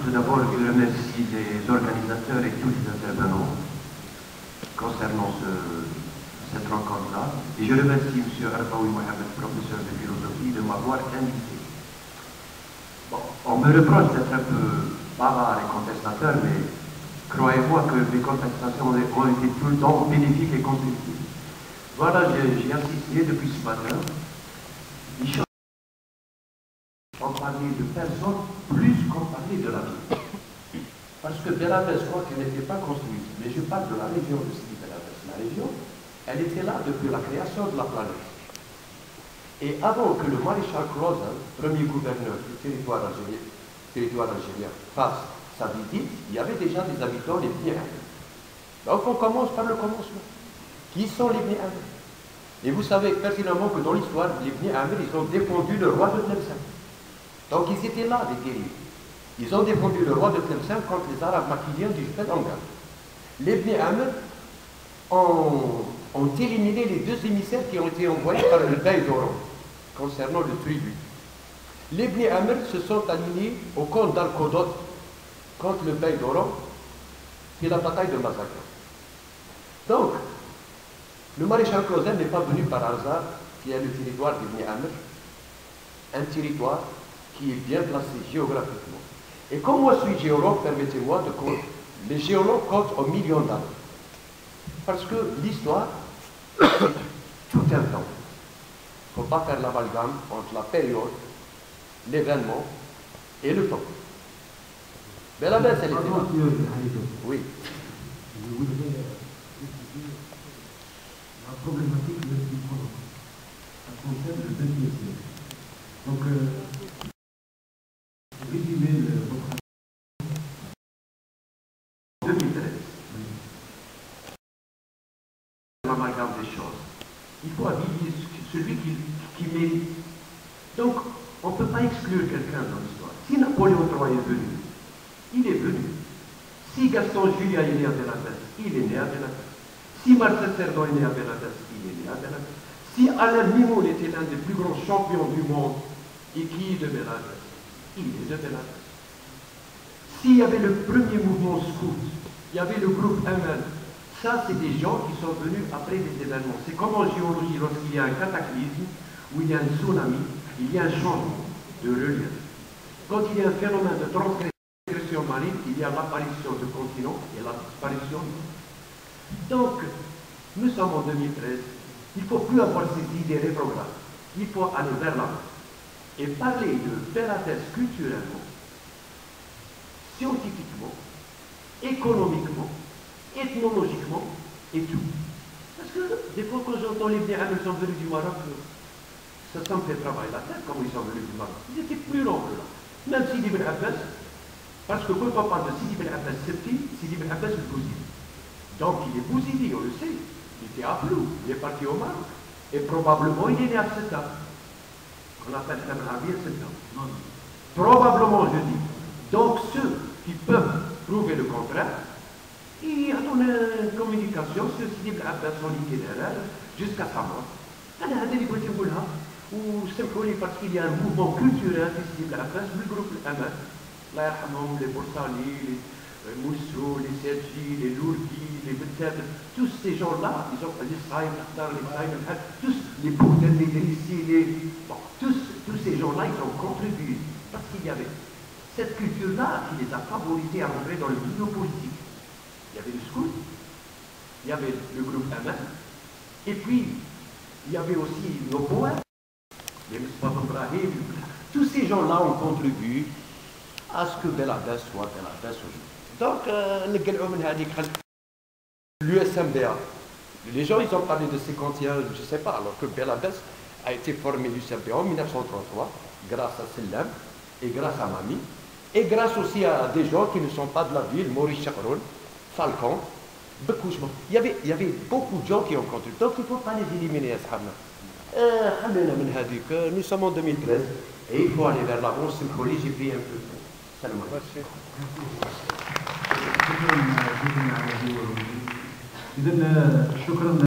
Tout d'abord, je remercie les organisateurs et tous les intervenants concernant cette rencontre-là. Et je remercie M. Arbaoui Mohamed, professeur de philosophie, de m'avoir invité. Bon, on me reproche d'être un peu bavard et contestateur, mais croyez-moi que mes contestations ont été tout le temps bénéfiques et constructives. Voilà, j'ai assisté depuis ce matin. On parlait de personnes plus qu'on parlait de la vie. Parce que Belabès, je crois qu'elle n'était pas construite. Mais je parle de la région de Sidi Belabès. La région, elle était là depuis la création de la planète. Et avant que le maréchal Crozon, premier gouverneur du territoire algérien, fasse sa visite, il y avait déjà des habitants, les Bni Amr. Donc on commence par le commencement. Qui sont les Bni Amr? Et vous savez pertinemment que dans l'histoire, les Bni Amr, ils ont défendu le roi de Tlemcen. Donc ils étaient là, des guerriers. Ils ont défendu le roi de Tlemcen contre les Arabes maquiliens du Jbel Angar. Les Bni Amr ont éliminé les deux émissaires qui ont été envoyés par le Bey d'Oran concernant le tribut. Les Bni Amr se sont alignés au camp d'Al-Qodot contre le Bey d'Oran et la bataille de Mazakah. Donc, le maréchal Crozon n'est pas venu par hasard, qui est le territoire des Bni Amr, un territoire qui est bien placé géographiquement. Et comme moi je suis géologue, permettez-moi de compter. Les géologues comptent au million d'années. Parce que l'histoire, c'est tout un temps. Il ne faut pas faire l'amalgame entre la période, l'événement et le temps. Belabès, elle était là. Oui. Je voudrais la problématique du chrono. Ça concerne le 20e siècle. Donc, résumer votre 2013. L'amalgame des choses. Il faut habiller celui qui mérite. Donc, on ne peut pas exclure quelqu'un dans l'histoire. Si Napoléon III est venu, il est venu. Si Gaston Julia est né à Belabès, il est né à Belabès. Si Marcel Cerdan est né à Belabès, il est né à Belabès. Si Alain Mimoun était l'un des plus grands champions du monde et qui est de Belabès, il est de Belabès. S'il y avait le premier mouvement scout, il y avait le groupe ML, ça c'est des gens qui sont venus après des événements. C'est comme en géologie, lorsqu'il y a un cataclysme, où il y a un tsunami, il y a un changement de relief. Quand il y a un phénomène de transgression marine, il y a l'apparition de continents et la disparition. Donc, nous sommes en 2013, il ne faut plus avoir ces idées rétrogrades. Il faut aller vers l'avant et parler de Belabès culturellement, scientifiquement, économiquement, ethnologiquement et tout. Parce que des fois quand j'entends les Bni Amr sont venus du Maroc, ça me fait travailler la tête comment ils sont venus du Maroc. Ils étaient plus longs que là. Même Sidi Ben Abbas, parce que quand on parle de Sidi Ben Abbas Septi, Sidi Ben Abbas le Bouzidi. Donc il est Bouzidi, on le sait. Il était à Flou, il est parti au Maroc. Et probablement il est né à Ceuta. On appelle ça Arabie Ceuta. Probablement, je dis. Donc ceux qui peuvent prouver le contraire, il y a une communication sur Sidi Ben Abbas, son itinéraire, jusqu'à sa mort. Ou simplement parce qu'il y a un mouvement culturel de Sidi Ben Abbas, le groupe Amal, les Boursali, les Moussou, les Sergi, les Lourdi, les Betel, tous ces gens-là, ils ont les Saïm, tous les Bourdel, les Drissi, tous ces gens-là, ils ont contribué parce qu'il y avait cette culture-là qui les a favorisés à rentrer dans le milieu politique. Il y avait le scout, il y avait le groupe Amal, et puis il y avait aussi nos poètes, les Moustapha Ibrahim, tous ces gens-là ont contribué à ce que Belabès soit Belabès aujourd'hui. Donc, l'USMBA, les gens ils ont parlé de 51, je ne sais pas, alors que Belabès a été formé l'USMBA en 1933, grâce à Selem et grâce à Mami, et grâce aussi à des gens qui ne sont pas de la ville, Maurice Chakroun, Falcon, Bekouchement. Il y avait beaucoup de gens qui ont contribué. Donc il ne faut pas les éliminer, Ashabna. Nous sommes en 2013 et il faut aller vers l'avant. Symphonie, j'ai pris un peu. Salam alaikum. شكرا